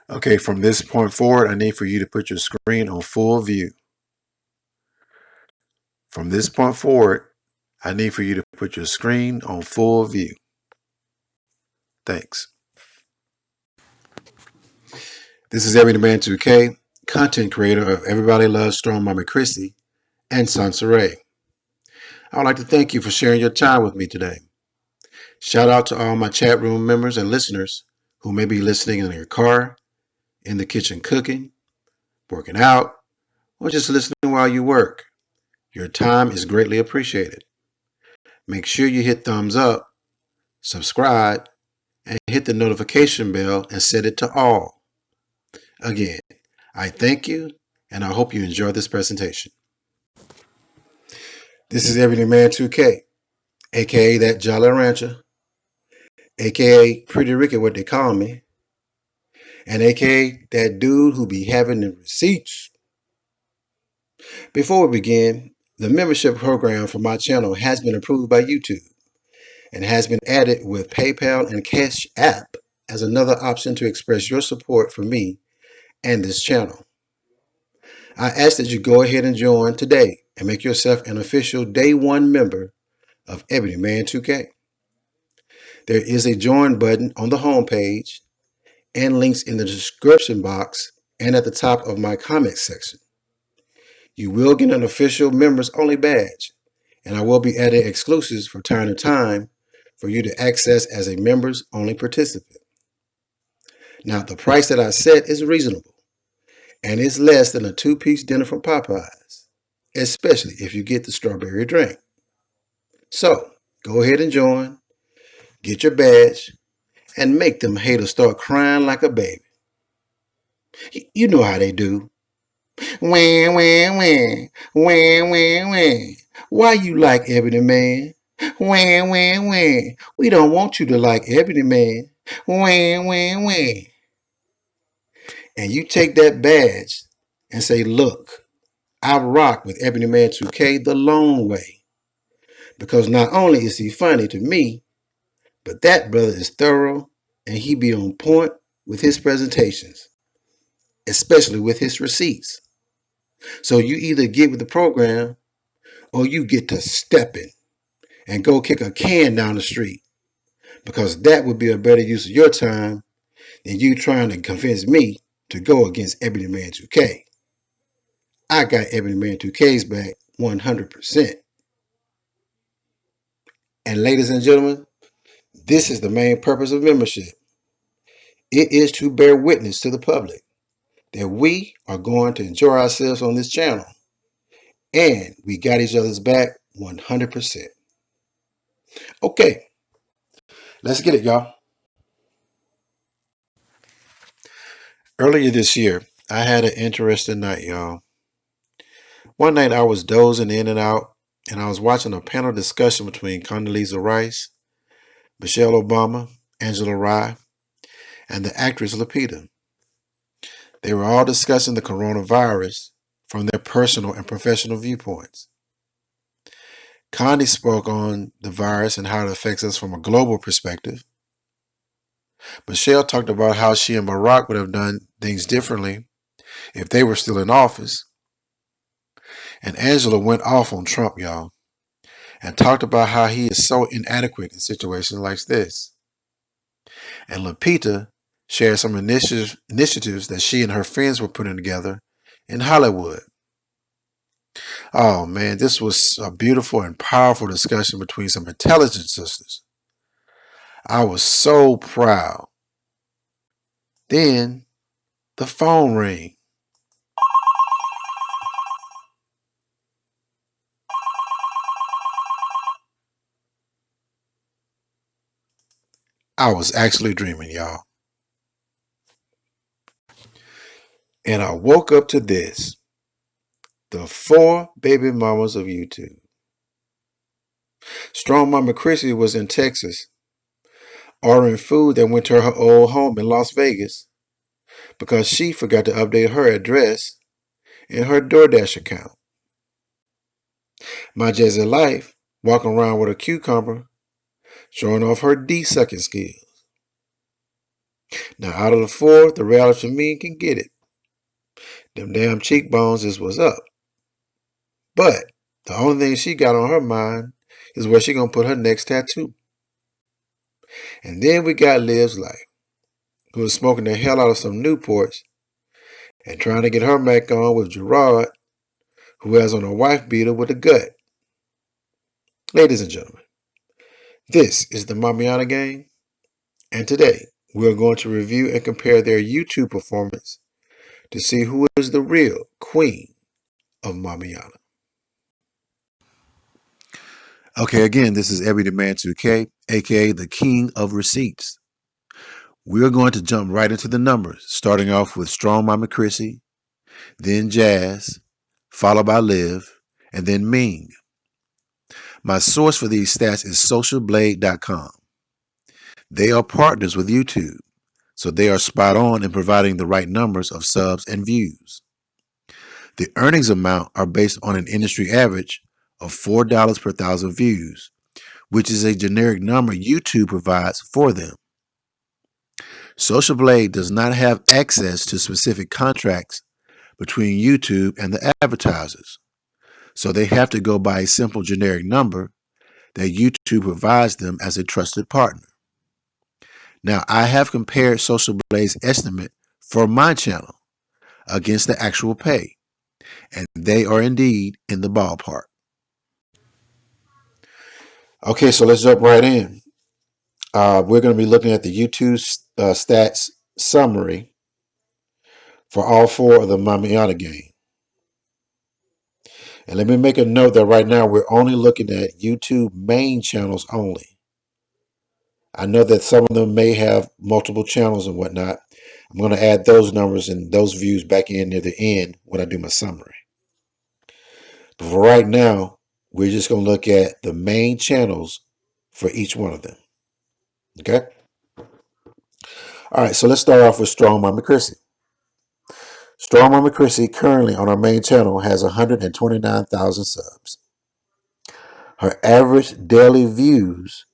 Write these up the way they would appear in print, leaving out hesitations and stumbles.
Okay, from this point forward, I need for you to put your screen on full view. From this point forward, I need for you to put your screen on full view. Thanks. This is Every Man 2K, content creator of Everybody Loves Strong Mama Chrissy and Sansaray. I would like to thank you for sharing your time with me today. Shout out to all my chat room members and listeners who may be listening in your car, in the kitchen cooking, working out, or just listening while you work. Your time is greatly appreciated. Make sure you hit thumbs up, subscribe, and hit the notification bell and set it to all. Again, I thank you and I hope you enjoy this presentation. This is Everyday Man 2K, aka that Jolly Rancher, aka Pretty Ricky, what they call me, and aka that dude who be having the receipts. Before we begin, the membership program for my channel has been approved by YouTube and has been added with PayPal and Cash App as another option to express your support for me and this channel. I ask that you go ahead and join today and make yourself an official Day 1 member of Everyday Man 2K. There is a join button on the home page and links in the description box and at the top of my comments section. You will get an official members only badge, and I will be adding exclusives from time to time for you to access as a members only participant. Now, the price that I set is reasonable, and it's less than a 2-piece dinner from Popeyes, especially if you get the strawberry drink. So, go ahead and join, get your badge, and make them haters start crying like a baby. You know how they do. Wah, wah, wah, wah, wah, wah. Why you like Ebony Man? Wah, wah, wah. We don't want you to like Ebony Man. Wah, wah, wah. And you take that badge and say, look, I rock with Ebony Man 2K the long way. Because not only is he funny to me, but that brother is thorough and he be on point with his presentations, especially with his receipts. So you either get with the program or you get to stepping and go kick a can down the street, because that would be a better use of your time than you trying to convince me to go against Ebony Man 2K. I got Ebony Man 2K's back 100%. And ladies and gentlemen, this is the main purpose of membership. It is to bear witness to the public that we are going to enjoy ourselves on this channel, and we got each other's back 100%. Okay, let's get it, y'all. Earlier this year, I had an interesting night, y'all. One night I was dozing in and out, and I was watching a panel discussion between Condoleezza Rice, Michelle Obama, Angela Rye, and the actress Lupita. They were all discussing the coronavirus from their personal and professional viewpoints. Condi spoke on the virus and how it affects us from a global perspective. Michelle talked about how she and Barack would have done things differently if they were still in office. And Angela went off on Trump, y'all, and talked about how he is so inadequate in situations like this. And Lupita shared some initiatives that she and her friends were putting together in Hollywood. Oh man, this was a beautiful and powerful discussion between some intelligent sisters. I was so proud. Then the phone rang. I was actually dreaming, y'all. And I woke up to this. The 4 baby mamas of YouTube. Strong Mama Chrissy was in Texas ordering food that went to her old home in Las Vegas because she forgot to update her address in her DoorDash account. My Jazzy Life walking around with a cucumber showing off her D-sucking skills. Now, out of the four, the reality for me can get it. Them damn cheekbones is what's up. But the only thing she got on her mind is where she gonna put her next tattoo. And then we got Liv's Life, who is smoking the hell out of some Newports and trying to get her back on with Gerard, who has on a wife beater with a gut. Ladies and gentlemen, this is the Mamiana Gang, and today we are going to review and compare their YouTube performance to see who is the real queen of Mamiana. Okay, again, this is Every Man 2K, aka the King of Receipts. We're going to jump right into the numbers, starting off with Strong Mama Chrissy, then Jazz, followed by Liv, and then Ming. My source for these stats is socialblade.com. They are partners with YouTube, so they are spot on in providing the right numbers of subs and views. The earnings amount are based on an industry average of $4 per thousand views, which is a generic number YouTube provides for them. Social Blade does not have access to specific contracts between YouTube and the advertisers, so they have to go by a simple generic number that YouTube provides them as a trusted partner. Now, I have compared Social Blade's estimate for my channel against the actual pay, and they are indeed in the ballpark. Okay, so let's jump right in. We're going to be looking at the YouTube stats summary for all four of the Mamiana Gang. And let me make a note that right now we're only looking at YouTube main channels only. I know that some of them may have multiple channels and whatnot. I'm going to add those numbers and those views back in near the end when I do my summary. But for right now, we're just going to look at the main channels for each one of them. Okay? All right, so let's start off with Strong Mama Chrissy. Strong Mama Chrissy currently on our main channel has 129,000 subs. Her average daily views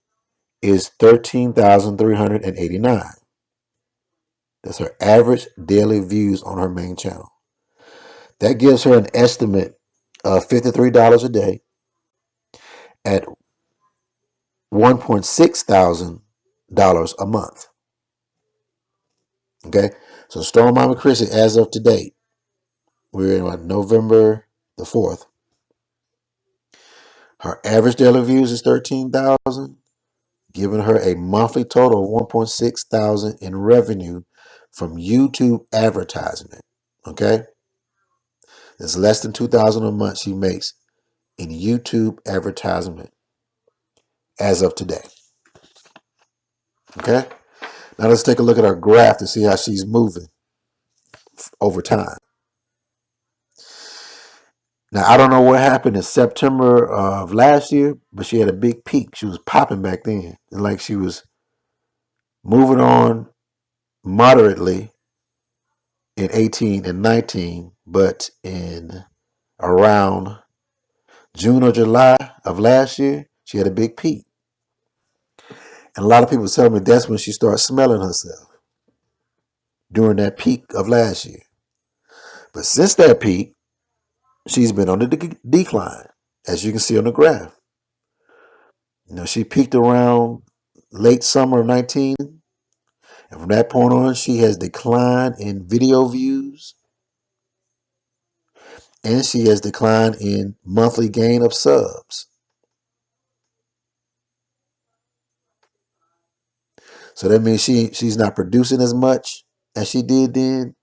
is 13,389. That's her average daily views on her main channel. That gives her an estimate of $53 a day at $1.6 thousand a month. Okay, so Strong Mama Chrissy, as of today, we're in November the 4th. Her average daily views is 13,000, giving her a monthly total of 1.6 thousand in revenue from YouTube advertisement. Okay, that's less than 2,000 a month she makes in YouTube advertisement as of today. Okay, now let's take a look at our graph to see how she's moving over time. Now, I don't know what happened in September of last year, but she had a big peak. She was popping back then. And like she was moving on moderately in 18 and 19, but in around June or July of last year, she had a big peak. And a lot of people tell me that's when she started smelling herself, during that peak of last year. But since that peak, she's been on the decline, as you can see on the graph. You know, she peaked around late summer of 19, and from that point on, she has declined in video views, and she has declined in monthly gain of subs. So that means she's not producing as much as she did then,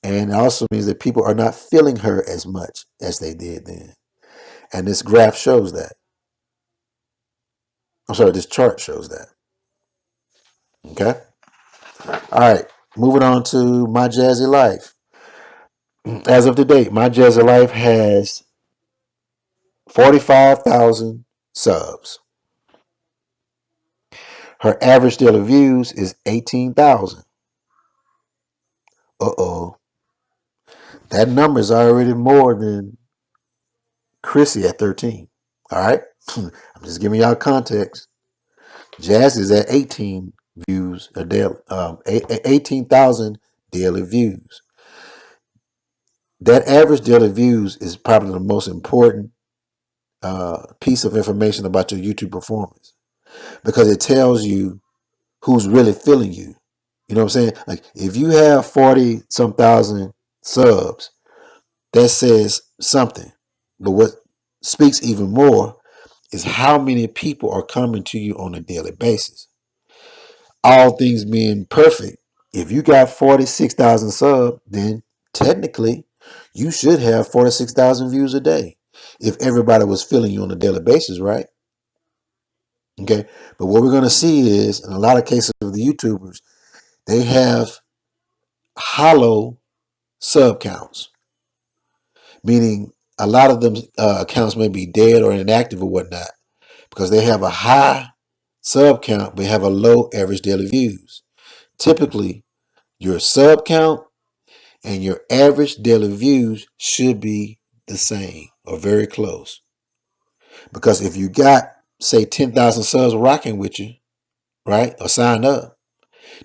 and it also means that people are not feeling her as much as they did then. And this graph shows that. I'm sorry, this chart shows that. Okay? All right, moving on to My Jazzy Life. As of today, My Jazzy Life has 45,000 subs. Her average daily views is 18,000. Uh-oh. That number is already more than Chrissy at 13. All right? I'm just giving y'all context. Jazz is at 18. views a daily, 18,000 daily views. That average daily views is probably the most important piece of information about your YouTube performance because it tells you who's really feeling you. You know what I'm saying? Like if you have 40 some thousand subs, that says something. But what speaks even more is how many people are coming to you on a daily basis. All things being perfect, if you got 46,000 subs, then technically you should have 46,000 views a day if everybody was feeling you on a daily basis, right? Okay. But what we're going to see is in a lot of cases of the YouTubers, they have hollow sub counts, meaning a lot of them accounts may be dead or inactive or whatnot because they have a high sub count but have a low average daily views. Typically, your sub count and your average daily views should be the same or very close. Because if you got, say, 10,000 subs rocking with you, right, or sign up,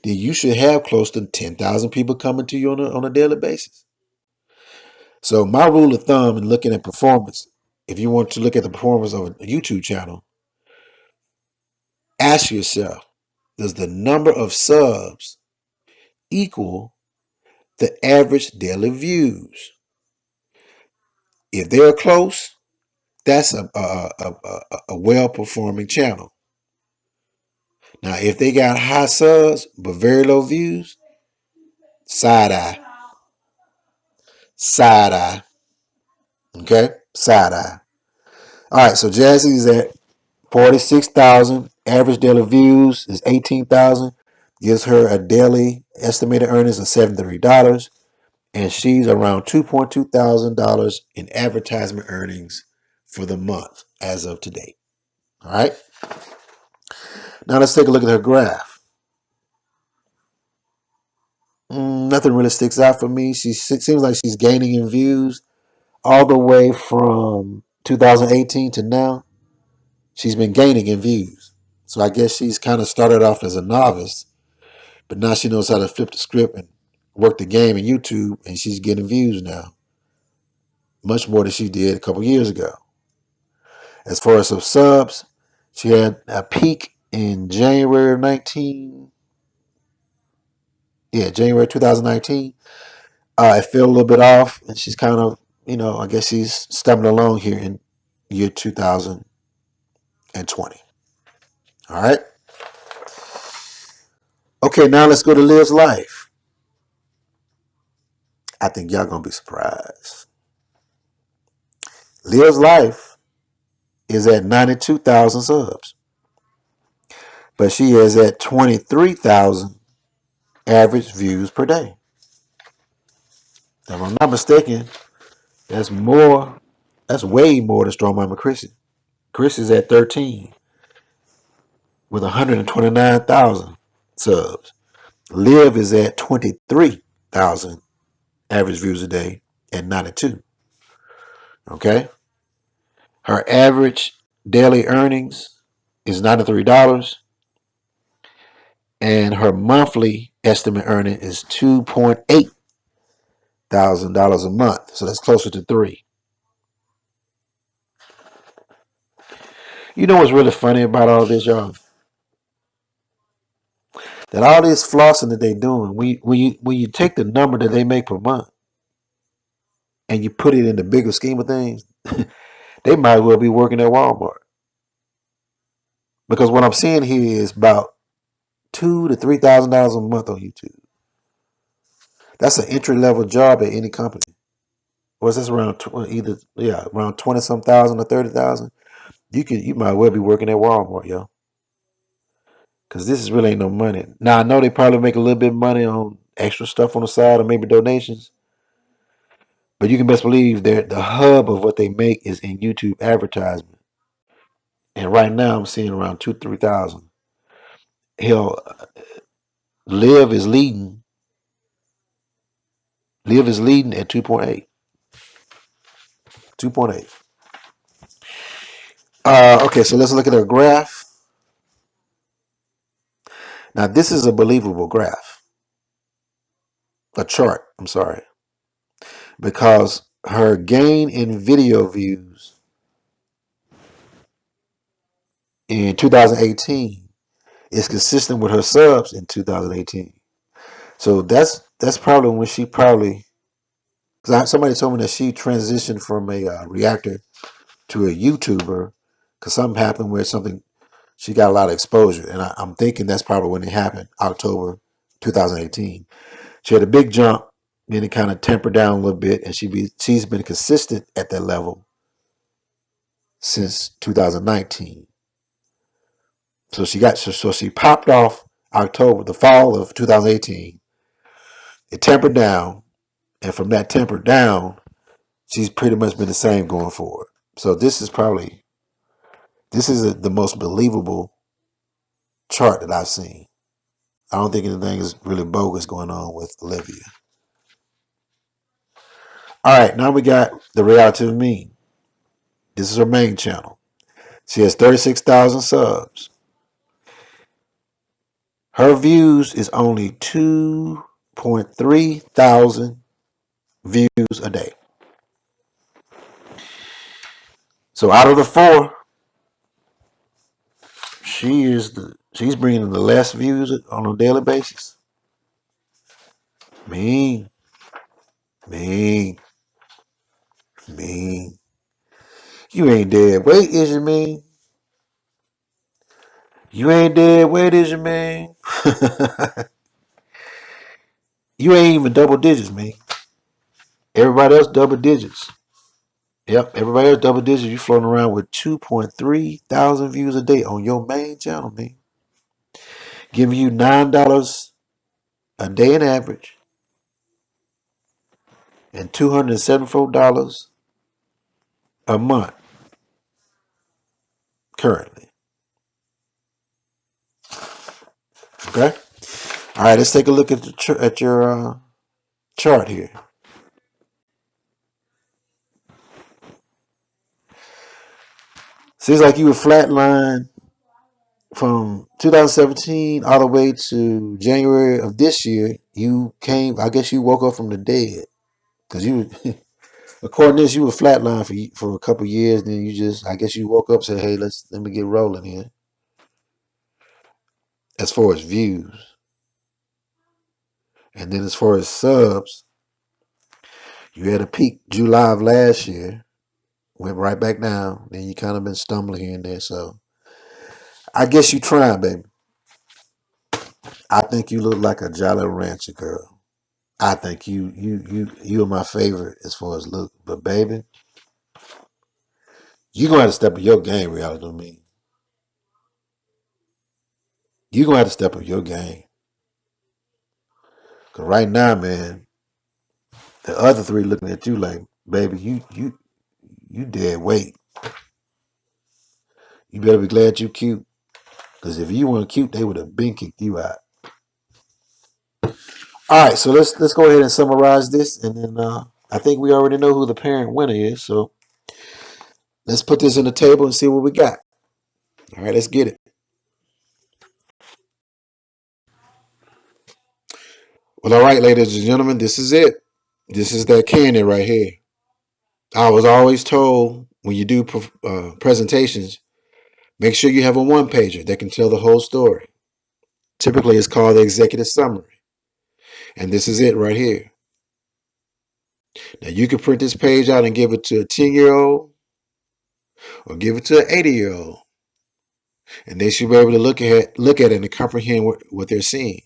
then you should have close to 10,000 people coming to you on a daily basis. So my rule of thumb in looking at performance, if you want to look at the performance of a YouTube channel, ask yourself, does the number of subs equal the average daily views? If they're close, that's a well-performing channel. Now, if they got high subs but very low views, side eye, side eye, okay, side eye. All right, so Jazzy is at 46,000. Average daily views is 18,000. Gives her a daily estimated earnings of $73, and she's around $2,200 in advertisement earnings for the month as of today. All right. Now let's take a look at her graph. Nothing really sticks out for me. She seems like she's gaining in views all the way from 2018 to now. She's been gaining in views. So I guess she's kind of started off as a novice, but now she knows how to flip the script and work the game in YouTube, and she's getting views now, much more than she did a couple years ago. As far as her subs, she had a peak in January of January 2019. It fell a little bit off, and she's kind of, I guess she's stumbling along here in year 2020. All right. Okay, now let's go to Liv's life. I think y'all gonna be surprised. Liv's life is at 92,000 subs, but she is at 23,000 average views per day. If I'm not mistaken, that's more. That's way more than Strong Mama Chrissy. Chrissy's at 13 with 129,000 subs. Liv is at 23,000 average views a day at 92. Okay. Her average daily earnings is $93, and her monthly estimate earning is $2,800 a month. So that's closer to $3,000. You know what's really funny about all this, y'all? That all this flossing that they doing, when you take the number that they make per month and you put it in the bigger scheme of things, they might well be working at Walmart. Because what I'm seeing here is about $2,000 to $3,000 a month on YouTube. That's an entry level job at any company. Or that's around around 20 some thousand or 30,000. You might well be working at Walmart, yo. Because this is really ain't no money. Now I know they probably make a little bit of money on extra stuff on the side or maybe donations. But you can best believe that the hub of what they make is in YouTube advertisement. And right now I'm seeing around 2,000 to 3,000. Hell, Liv is leading. Liv is leading at 2.8. 2.8. Okay, so let's look at our graph. Now, this is a believable graph, a chart, I'm sorry, because her gain in video views in 2018 is consistent with her subs in 2018. So that's probably when she probably, because somebody told me that she transitioned from a reactor to a YouTuber because something happened where something she got a lot of exposure, and I'm thinking that's probably when it happened, October 2018. She had a big jump, then it kind of tempered down a little bit, and she's been consistent at that level since 2019. So she popped off October, the fall of 2018. It tempered down, and from that tempered down, she's pretty much been the same going forward. So this is the most believable chart that I've seen. I don't think anything is really bogus going on with Olivia. All right, now we got the reality of Ming. This is her main channel. She has 36,000 subs. Her views is only 2.3 thousand views a day. So out of the four, she's bringing the less views on a daily basis. Ming, Ming, Ming. You ain't dead weight, is you, Ming? You ain't dead weight, is you, Ming? You ain't even double digits, Ming. Everybody else double digits. Yep, everybody else double digits. You floating around with 2.3 thousand views a day on your main channel, man. Giving you $9 a day in average and $274 a month currently. Okay. All right. Let's take a look at your chart here. Seems like you were flatline from 2017 all the way to January of this year. You came. I guess you woke up from the dead because you. According to this, you were flatline for a couple years. Then you just, I guess, you woke up and said, "Hey, let me get rolling here." As far as views, and then as far as subs, you had a peak July of last year, went right back down. Then you kind of been stumbling here and there. So I guess you trying, baby. I think you look like a Jolly Rancher girl. I think you are my favorite as far as look. But baby, you gonna have to step up your game, reality to me. You gonna have to step up your game. Cause right now, man, the other three looking at you like, baby, you dead weight. You better be glad you cute. Cause if you weren't cute, they would have been kicked you out. All right, so let's go ahead and summarize this, and then I think we already know who the parent winner is. So let's put this on the table and see what we got. All right, let's get it. Well, all right, ladies and gentlemen, this is it. This is that candy right here. I was always told when you do presentations, make sure you have a one pager that can tell the whole story. Typically, it's called the executive summary. And this is it right here. Now, you can print this page out and give it to a 10-year-old or give it to an 80-year-old. And they should be able to look at it and comprehend what they're seeing.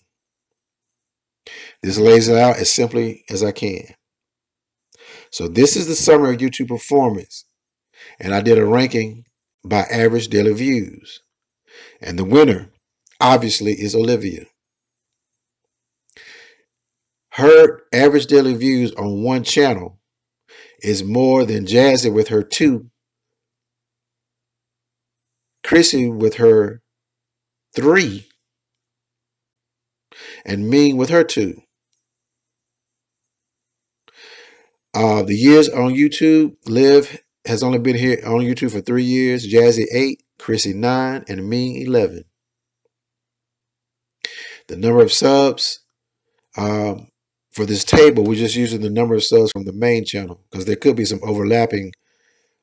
This lays it out as simply as I can. So this is the summary of YouTube performance. And I did a ranking by average daily views. And the winner, obviously, is Olivia. Her average daily views on one channel is more than Jazzy with her 2, Chrissy with her 3, and Ming with her 2. The years on YouTube, Liv has only been here on YouTube for 3 years, Jazzy 8, Chrissy 9, and Ming 11. The number of subs for this table, we're just using the number of subs from the main channel because there could be some overlapping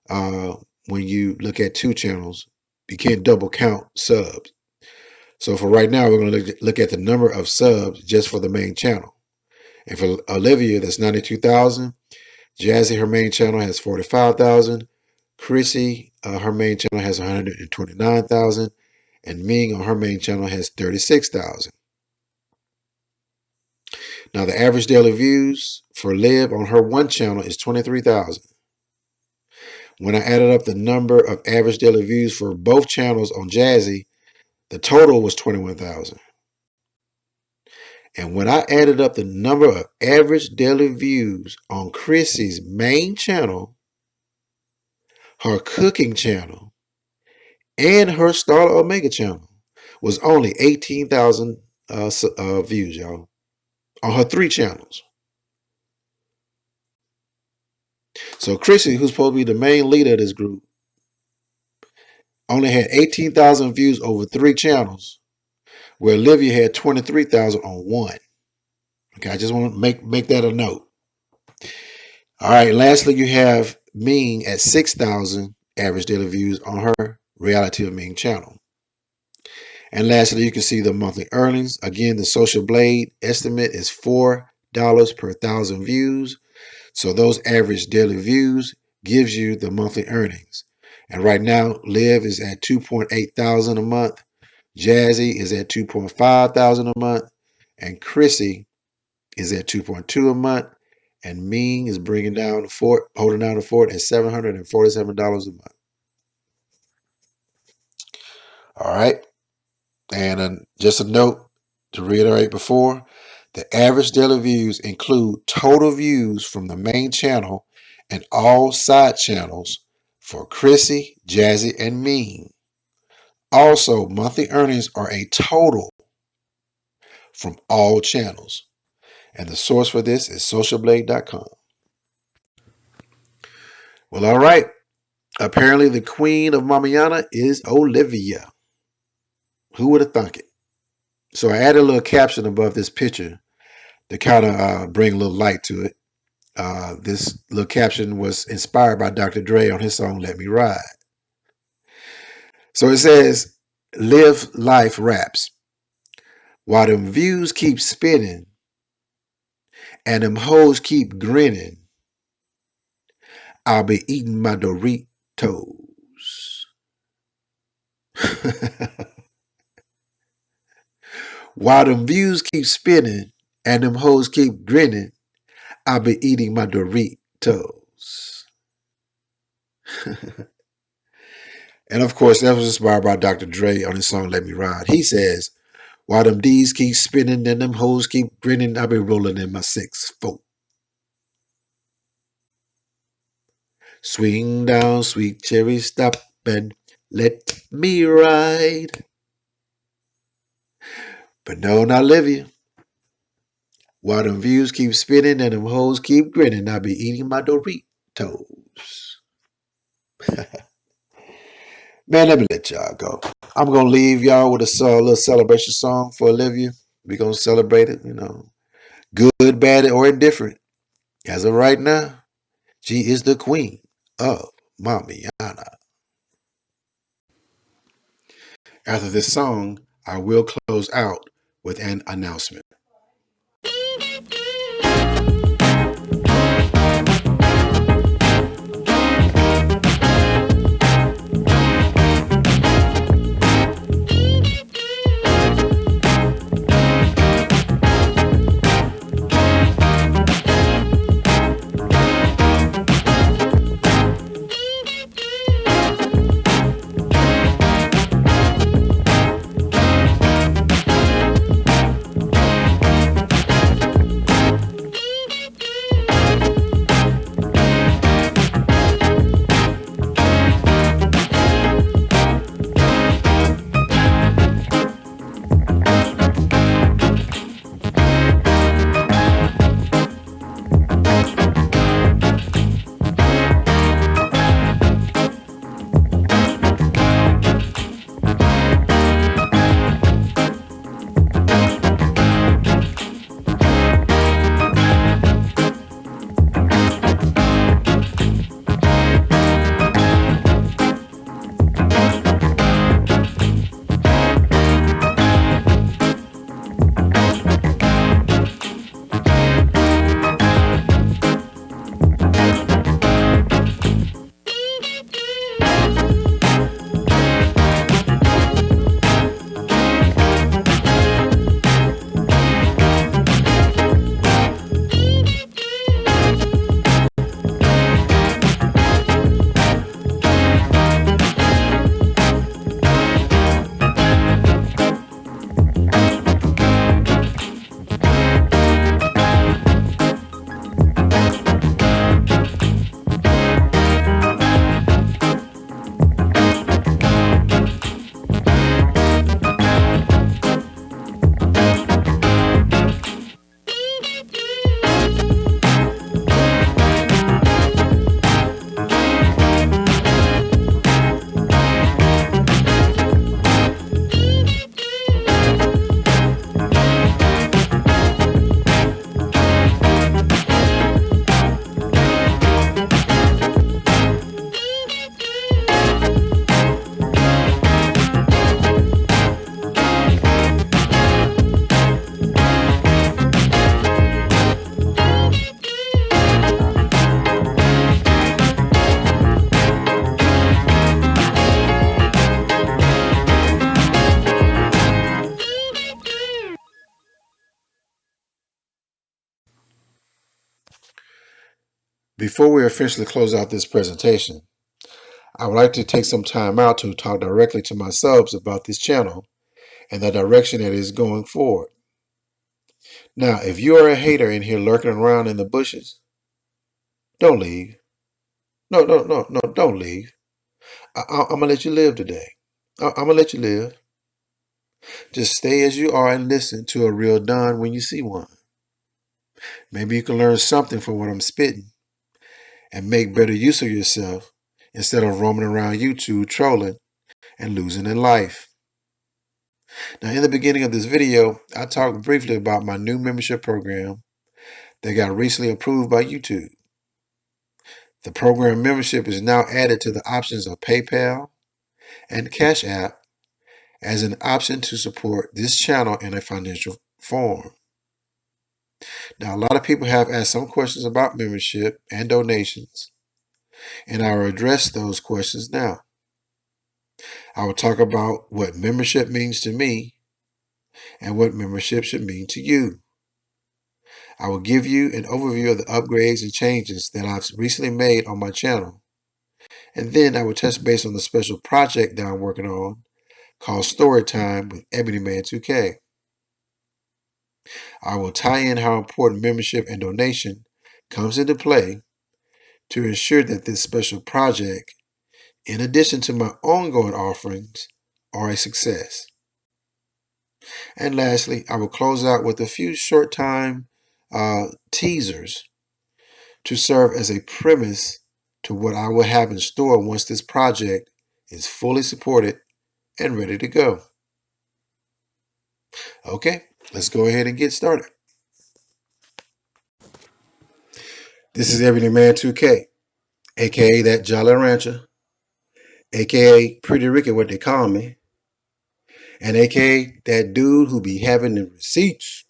when you look at two channels. You can't double count subs. So for right now, we're going to look at the number of subs just for the main channel. And for Olivia, that's 92,000. Jazzy, her main channel has 45,000. Chrissy, her main channel has 129,000. And Ming on her main channel has 36,000. Now the average daily views for Liv on her one channel is 23,000. When I added up the number of average daily views for both channels on Jazzy, the total was 21,000. And when I added up the number of average daily views on Chrissy's main channel, her cooking channel, and her Starla Omega channel, was only 18,000 views, y'all, on her three channels. So Chrissy, who's supposed to be the main leader of this group, only had 18,000 views over three channels, where Olivia had 23,000 on one. Okay, I just want to make that a note. All right, lastly, you have Ming at 6,000 average daily views on her Reality of Ming channel. And lastly, you can see the monthly earnings. Again, the Social Blade estimate is $4 per 1,000 views. So those average daily views gives you the monthly earnings. And right now, Liv is at 2.8 thousand a month. Jazzy is at 2.5 thousand a month. And Chrissy is at 2.2 a month. And Ming is holding down the fort at $747 a month. All right. And just a note to reiterate before, the average daily views include total views from the main channel and all side channels for Chrissy, Jazzy, and Ming. Also, monthly earnings are a total from all channels. And the source for this is socialblade.com. Well, all right. Apparently, the queen of Mamiana is Olivia. Who would have thunk it? So I added a little caption above this picture to kind of bring a little light to it. This little caption was inspired by Dr. Dre on his song Let Me Ride. So it says, live life raps. While them views keep spinning and them hoes keep grinning, I'll be eating my Doritos. While them views keep spinning and them hoes keep grinning, I'll be eating my Doritos. And of course, that was inspired by Dr. Dre on his song Let Me Ride. He says, while them D's keep spinning and them hoes keep grinning, I'll be rolling in my 6-4. Swing down, sweet cherry, stop and let me ride. But no, not Olivia. While them views keep spinning and them hoes keep grinning, I'll be eating my Doritos. Man, let me let y'all go. I'm going to leave y'all with a little celebration song for Olivia. We're going to celebrate it, good, bad, or indifferent. As of right now, she is the queen of Mamiana. After this song, I will close out with an announcement. Before we officially close out this presentation, I would like to take some time out to talk directly to my subs about this channel and the direction that it is going forward. Now, if you are a hater in here lurking around in the bushes, don't leave. No, don't leave. I'm going to let you live today. I'm going to let you live. Just stay as you are and listen to a real Don when you see one. Maybe you can learn something from what I'm spitting and make better use of yourself instead of roaming around YouTube trolling and losing in life. Now, in the beginning of this video, I talked briefly about my new membership program that got recently approved by YouTube. The program membership is now added to the options of PayPal and Cash App as an option to support this channel in a financial form. Now, a lot of people have asked some questions about membership and donations, and I will address those questions now. I will talk about what membership means to me and what membership should mean to you. I will give you an overview of the upgrades and changes that I've recently made on my channel, and then I will touch base on the special project that I'm working on called Story Time with Ebony Man 2K. I will tie in how important membership and donation comes into play to ensure that this special project, in addition to my ongoing offerings, are a success. And lastly, I will close out with a few short time teasers to serve as a premise to what I will have in store once this project is fully supported and ready to go. Okay, let's go ahead and get started. This is Everyday Man 2K, aka that Jolly Rancher, aka Pretty Ricky, what they call me, and aka that dude who be having the receipts.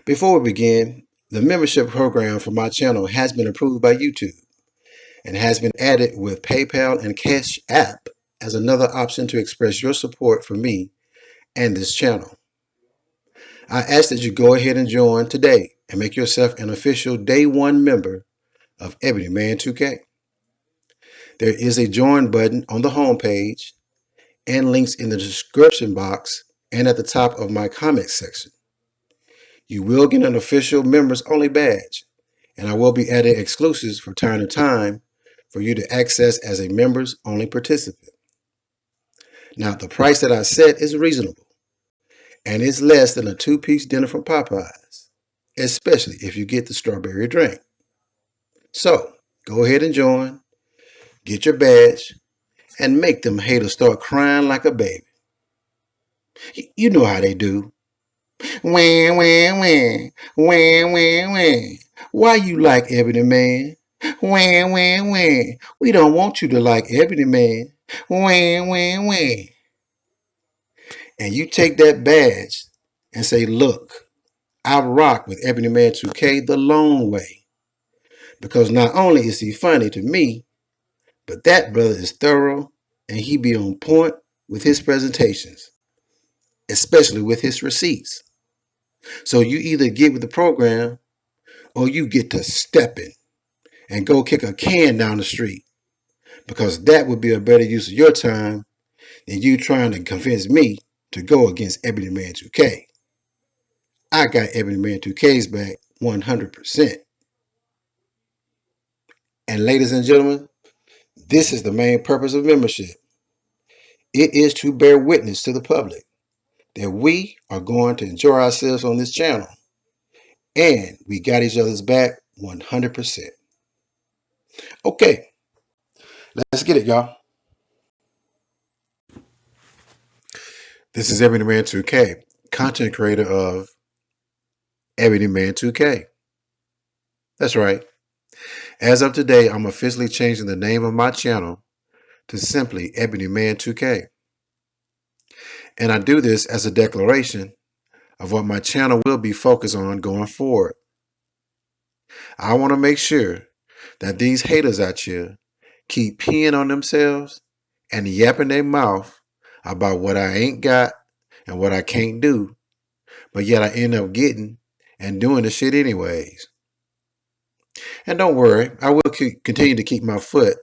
Before we begin, the membership program for my channel has been approved by YouTube and has been added with PayPal and Cash App as another option to express your support for me and this channel. I ask that you go ahead and join today and make yourself an official Day 1 member of Ebony Man 2K. There is a join button on the home page and links in the description box and at the top of my comments section. You will get an official members only badge, and I will be adding exclusives from time to time for you to access as a members only participant. Now, the price that I set is reasonable, and it's less than a 2-piece dinner from Popeyes, especially if you get the strawberry drink. So, go ahead and join, get your badge, and make them haters start crying like a baby. You know how they do. Wah, wah, wah, wah, wah, wah. Why you like Ebony Man? Wah, wah, wah. We don't want you to like Ebony Man. Wah, wah, wah. And you take that badge and say, look, I rock with Ebony Man 2K the long way. Because not only is he funny to me, but that brother is thorough and he be on point with his presentations, especially with his receipts. So you either get with the program or you get to stepping and go kick a can down the street, because that would be a better use of your time than you trying to convince me to go against Ebony Man 2K. I got Ebony Man 2K's back 100%. And ladies and gentlemen, this is the main purpose of membership. It is to bear witness to the public that we are going to enjoy ourselves on this channel, and we got each other's back 100%. Okay, let's get it, y'all. This is Ebony Man 2K, content creator of Ebony Man 2K. That's right. As of today, I'm officially changing the name of my channel to simply Ebony Man 2K. And I do this as a declaration of what my channel will be focused on going forward. I want to make sure that these haters out here keep peeing on themselves and yapping their mouth about what I ain't got and what I can't do, but yet I end up getting and doing the shit anyways. And don't worry, I will continue to keep my foot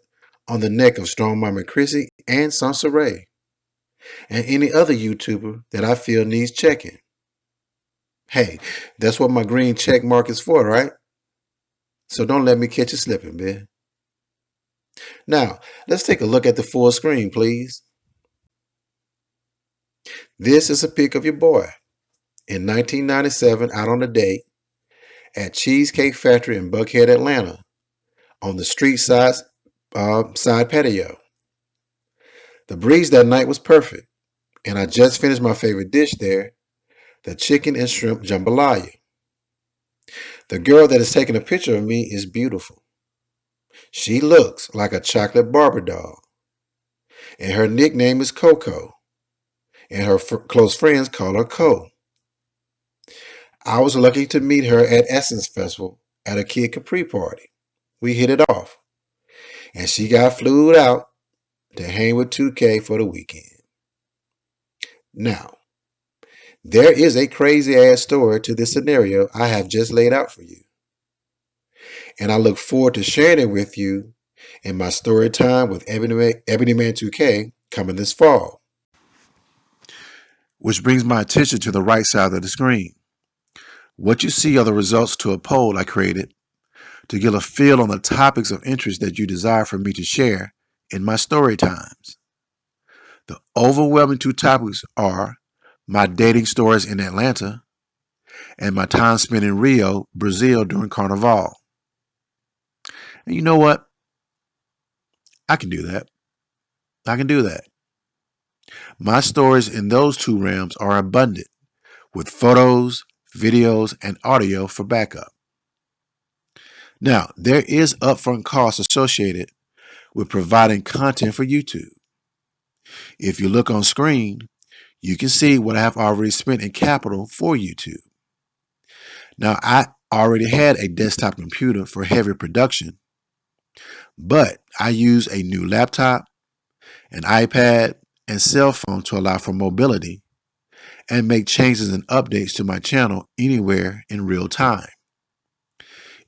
on the neck of Strong Mama Chrissy and Sansa Ray and any other YouTuber that I feel needs checking. Hey, that's what my green check mark is for, right? So don't let me catch you slipping, man. Now, let's take a look at the full screen, please. This is a pic of your boy in 1997 out on a date at Cheesecake Factory in Buckhead, Atlanta, on the street side patio. The breeze that night was perfect, and I just finished my favorite dish there, the chicken and shrimp jambalaya. The girl that is taking a picture of me is beautiful. She looks like a chocolate Barbie doll, and her nickname is Coco, and her close friends call her Co. I was lucky to meet her at Essence Festival at a Kid Capri party. We hit it off, and she got flued out to hang with 2K for the weekend. Now, there is a crazy ass story to this scenario I have just laid out for you, and I look forward to sharing it with you in my story time with Ebony Man 2K coming this fall. Which brings my attention to the right side of the screen. What you see are the results to a poll I created to get a feel on the topics of interest that you desire for me to share in my story times. The overwhelming two topics are my dating stories in Atlanta and my time spent in Rio, Brazil during Carnival. And you know what? I can do that. I can do that. My stories in those two realms are abundant with photos, videos, and audio for backup. Now, there is upfront cost associated with providing content for YouTube. If you look on screen, you can see what I have already spent in capital for YouTube. Now, I already had a desktop computer for heavy production, but I use a new laptop, an iPad, and cell phone to allow for mobility and make changes and updates to my channel anywhere in real time.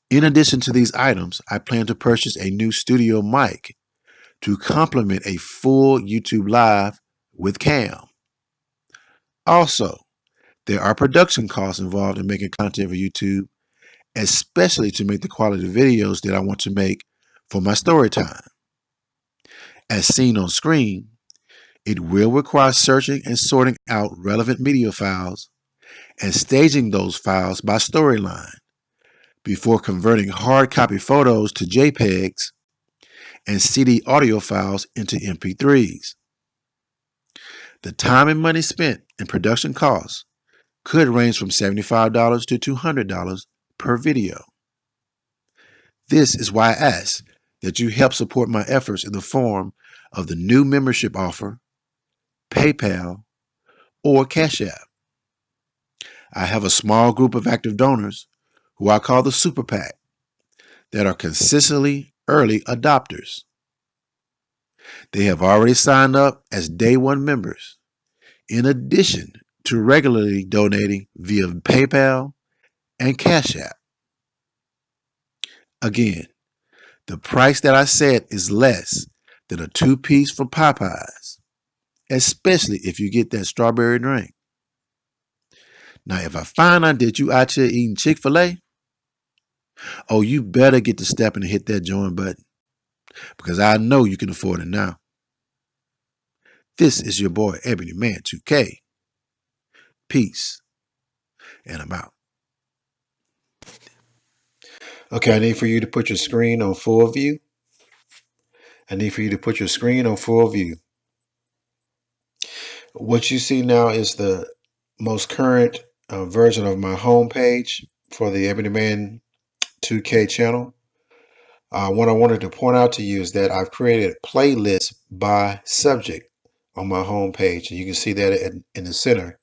In addition to these items, I plan to purchase a new studio mic to complement a full YouTube Live with cam. Also, there are production costs involved in making content for YouTube, especially to make the quality videos that I want to make for my story time. As seen on screen, it will require searching and sorting out relevant media files and staging those files by storyline before converting hard copy photos to JPEGs and CD audio files into MP3s. The time and money spent in production costs could range from $75 to $200 per video. This is why I ask that you help support my efforts in the form of the new membership offer, PayPal, or Cash App. I have a small group of active donors who I call the Super PAC that are consistently early adopters. They have already signed up as day one members, in addition to regularly donating via PayPal and Cash App. Again, the price that I set is less than a 2-piece from Popeyes, especially if you get that strawberry drink. Now, if I find out that you out here eating Chick-fil-A, oh, you better get to stepping and hit that join button, because I know you can afford it now. This is your boy, Ebony Man 2K. Peace, and I'm out. Okay, I need for you to put your screen on full view. I need for you to put your screen on full view. What you see now is the most current version of my homepage for the Ebony Man 2K channel. What I wanted to point out to you is that I've created playlists by subject on my homepage, and you can see that in the center.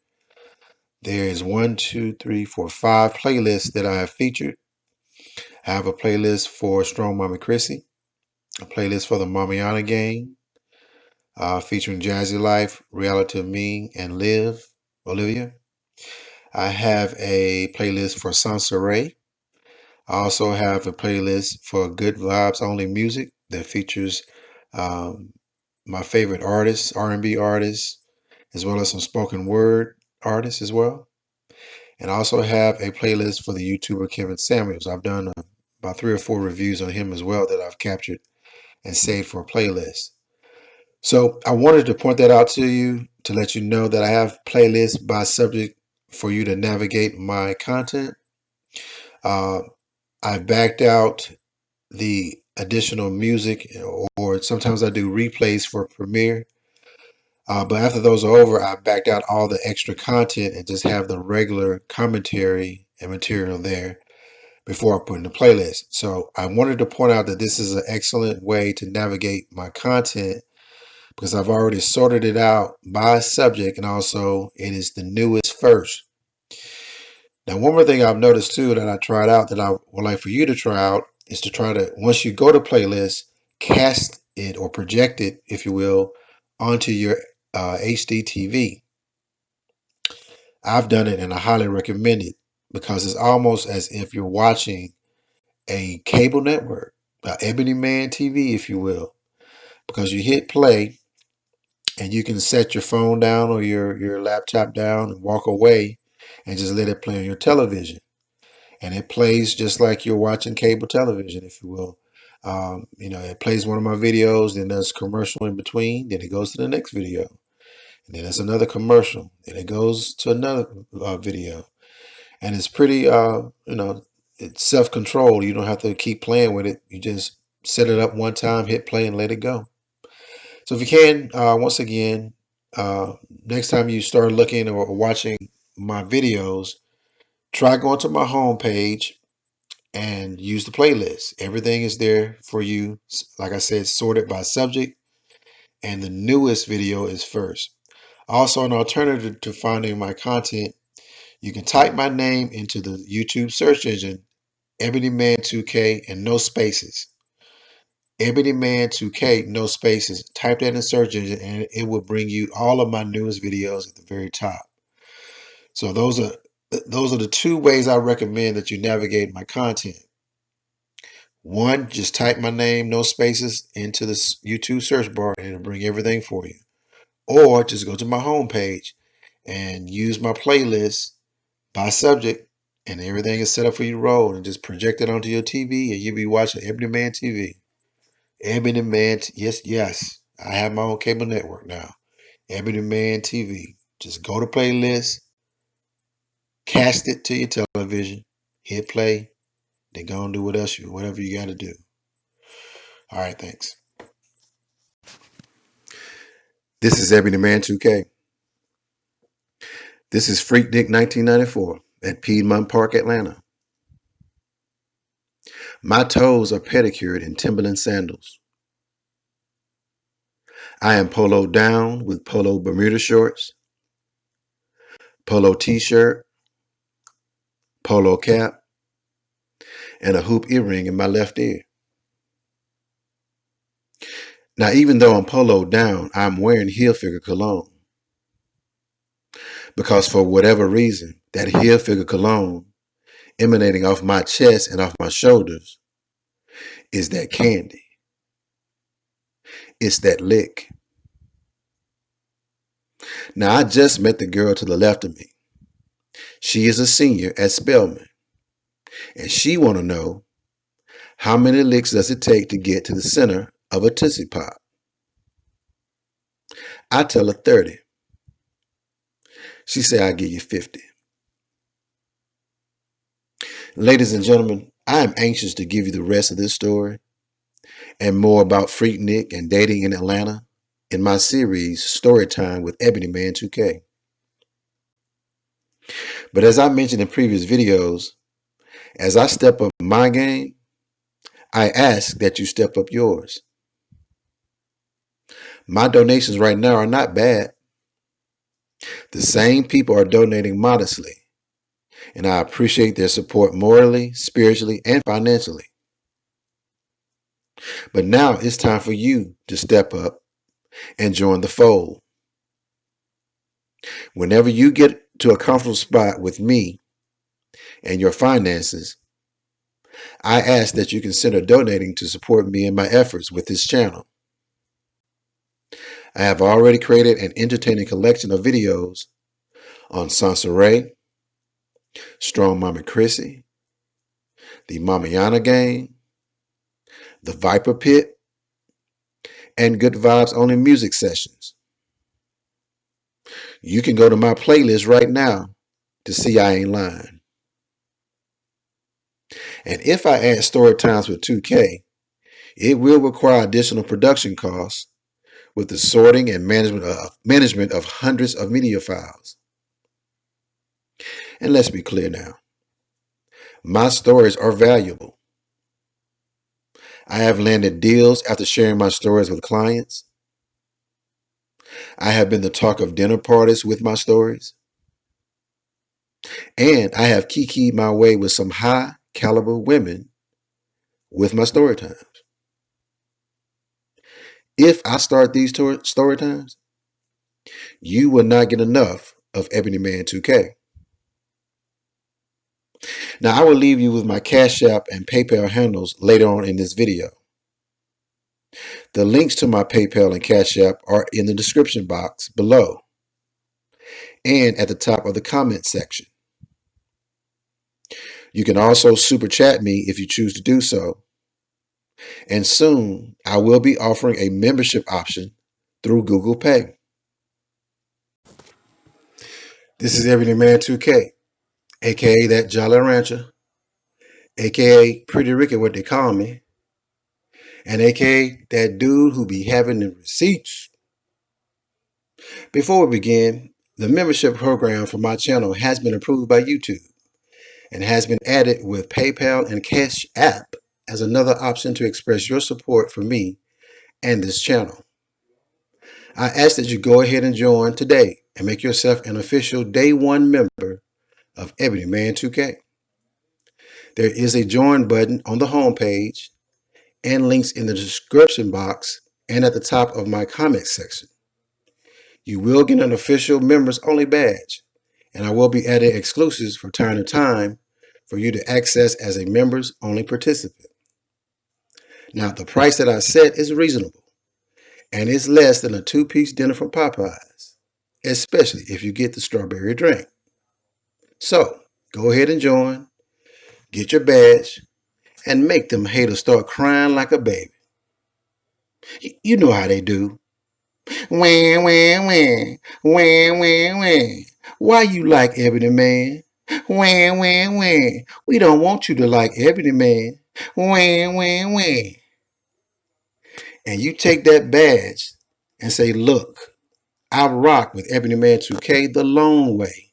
There is 1, 2, 3, 4, 5 playlists that I have featured. I have a playlist for Strong Mama Chrissy, a playlist for the Mamiana Gang, featuring Jazzy Life, Reality of Ming, and Olivia. I have a playlist for Sansa Ray. I also have a playlist for good vibes only music that features um, my favorite artists, R&B artists, as well as some spoken word artists as well. And I also have a playlist for the YouTuber Kevin Samuels. I've done about 3 or 4 reviews on him as well that I've captured and saved for a playlist. So I wanted to point that out to you to let you know that I have playlists by subject for you to navigate my content. Uh, I backed out the additional music, or sometimes I do replays for Premiere. But after those are over, I backed out all the extra content and just have the regular commentary and material there before I put in the playlist. So I wanted to point out that this is an excellent way to navigate my content because I've already sorted it out by subject, and also it is the newest first. Now, one more thing I've noticed too that I tried out that I would like for you to try out is to try to, once you go to playlist, cast it or project it, if you will, onto your HD TV. I've done it and I highly recommend it because it's almost as if you're watching a cable network, Ebony Man TV, if you will, because you hit play and you can set your phone down or your laptop down and walk away and just let it play on your television. And it plays just like you're watching cable television, if you will. It plays one of my videos, then there's commercial in between, then it goes to the next video, and then there's another commercial, then it goes to another video, and it's pretty, it's self-controlled. You don't have to keep playing with it. You just set it up one time, hit play, and let it go. So if you can, once again, uh, next time you start looking or watching my videos, try going to my home page and use the playlist. Everything is there for you. Like I said, sorted by subject, and the newest video is first. Also, an alternative to finding my content, you can type my name into the YouTube search engine, Ebony Man 2K, and no spaces. Ebony Man 2K, no spaces. Type that in the search engine, and it will bring you all of my newest videos at the very top. So those are the 2 ways I recommend that you navigate my content. One, just type my name, no spaces, into the YouTube search bar and it'll bring everything for you. Or just go to my homepage and use my playlist by subject, and everything is set up for you to roll, and just project it onto your TV and you'll be watching Ebony Man TV. Ebony Man, yes, yes. I have my own cable network now. Ebony Man TV. Just go to playlist, cast it to your television, hit play, then go and do whatever you got to do. All right, thanks. This is Ebony Man 2K. This is Freaknik 1994 at Piedmont Park, Atlanta. My toes are pedicured in Timberland sandals. I am poloed down with polo Bermuda shorts, polo t-shirt, polo cap, and a hoop earring in my left ear. Now, even though I'm poloed down, I'm wearing Hilfiger cologne. Because for whatever reason, that Hilfiger cologne emanating off my chest and off my shoulders is that candy. It's that lick. Now, I just met the girl to the left of me. She is a senior at Spelman, and she want to know how many licks does it take to get to the center of a Tootsie Pop. I tell her 30. She say I'll give you 50. Ladies and gentlemen, I am anxious to give you the rest of this story and more about Freaknik and dating in Atlanta in my series Storytime with Ebony Man 2K. But as I mentioned in previous videos, as I step up my game, I ask that you step up yours. My donations right now are not bad. The same people are donating modestly, and I appreciate their support morally, spiritually, and financially. But now it's time for you to step up and join the fold. Whenever you get to a comfortable spot with me and your finances, I ask that you consider donating to support me in my efforts with this channel. I have already created an entertaining collection of videos on Sansaray, Strong Mama Chrissy, the Mamayana Gang, the Viper Pit, and Good Vibes Only music sessions. You can go to my playlist right now to see I ain't lying. And if I add story times with 2K, it will require additional production costs with the sorting and management of hundreds of media files. And let's be clear now. My stories are valuable. I have landed deals after sharing my stories with clients. I have been the talk of dinner parties with my stories. And I have kikied my way with some high caliber women with my story times. If I start these story times, you will not get enough of Ebony Man 2K. Now, I will leave you with my Cash App and PayPal handles later on in this video. The links to my PayPal and Cash App are in the description box below and at the top of the comment section. You can also super chat me if you choose to do so. And soon, I will be offering a membership option through Google Pay. This is Ebony Man 2K, aka that Jolly Rancher, aka Pretty Ricky, what they call me, and aka that dude who be having the receipts. Before we begin, the membership program for my channel has been approved by YouTube and has been added with PayPal and Cash App as another option to express your support for me and this channel. I ask that you go ahead and join today and make yourself an official Day 1 member of Ebony Man 2K. There is a join button on the homepage and links in the description box and at the top of my comment section. You will get an official members only badge, and I will be adding exclusives from time to time for you to access as a members only participant. Now, the price that I set is reasonable, and it's less than a 2-piece dinner from Popeyes, especially if you get the strawberry drink. So, go ahead and join, get your badge, and make them haters start crying like a baby. You know how they do. Wah, wah, wah, wah, wah, wah. Why you like Ebony Man? Wah, wah, wah. We don't want you to like Ebony Man. Wah, wah, wah. And you take that badge and say, look, I rock with Ebony Man 2K the long way.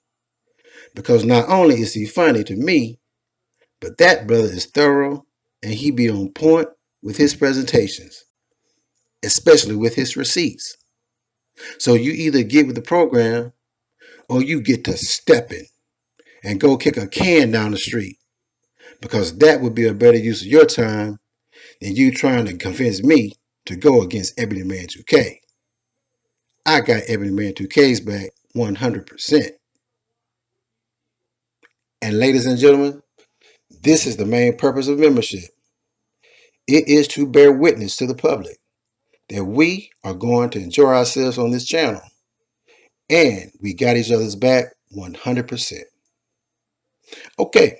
Because not only is he funny to me, but that brother is thorough and he be on point with his presentations, especially with his receipts. So you either get with the program or you get to stepping and go kick a can down the street, because that would be a better use of your time than you trying to convince me to go against Ebony Man 2K. I got Ebony Man 2K's back 100%. And ladies and gentlemen, this is the main purpose of membership. It is to bear witness to the public that we are going to enjoy ourselves on this channel, and we got each other's back 100%. Okay,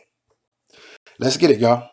let's get it, y'all.